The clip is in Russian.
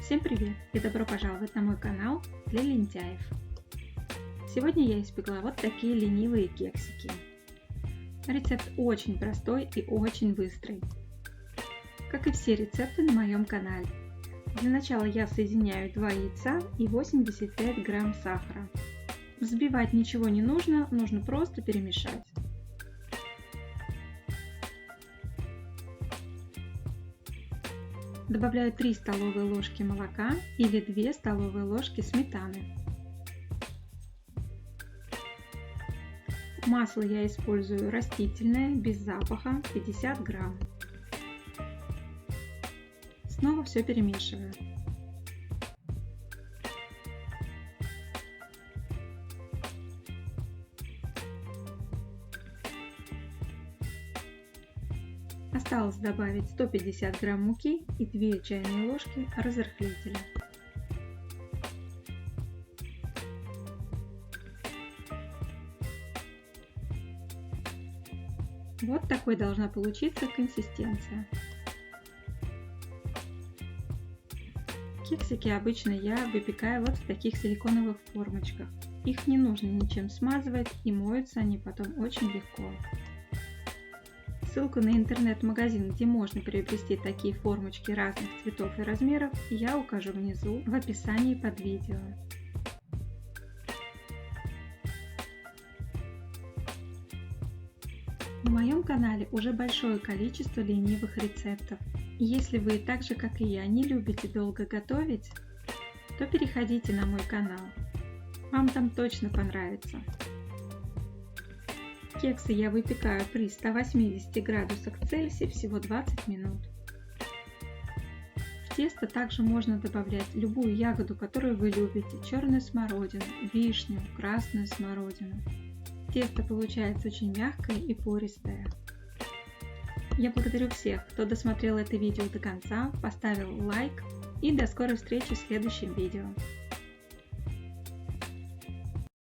Всем привет и добро пожаловать на мой канал для лентяев. Сегодня я испекла вот такие ленивые кексики. Рецепт очень простой и очень быстрый, как и все рецепты на моем канале. Для начала я соединяю 2 яйца и 85 грамм сахара. Взбивать ничего не нужно, нужно просто перемешать. Добавляю 3 столовые ложки молока или 2 столовые ложки сметаны. Масло я использую растительное, без запаха, 50 грамм. Снова все перемешиваю. Осталось добавить 150 грамм муки и 2 чайные ложки разрыхлителя. Вот такой должна получиться консистенция. Кексики обычно я выпекаю вот в таких силиконовых формочках. Их не нужно ничем смазывать, и моются они потом очень легко. Ссылку на интернет-магазин, где можно приобрести такие формочки разных цветов и размеров, я укажу внизу в описании под видео. На моем канале уже большое количество ленивых рецептов. И если вы так же, как и я, не любите долго готовить, то переходите на мой канал. Вам там точно понравится. Кексы я выпекаю при 180 градусах Цельсия всего 20 минут. В тесто также можно добавлять любую ягоду, которую вы любите. Черную смородину, вишню, красную смородину. Тесто получается очень мягкое и пористое. Я благодарю всех, кто досмотрел это видео до конца, поставил лайк, и до скорой встречи в следующем видео.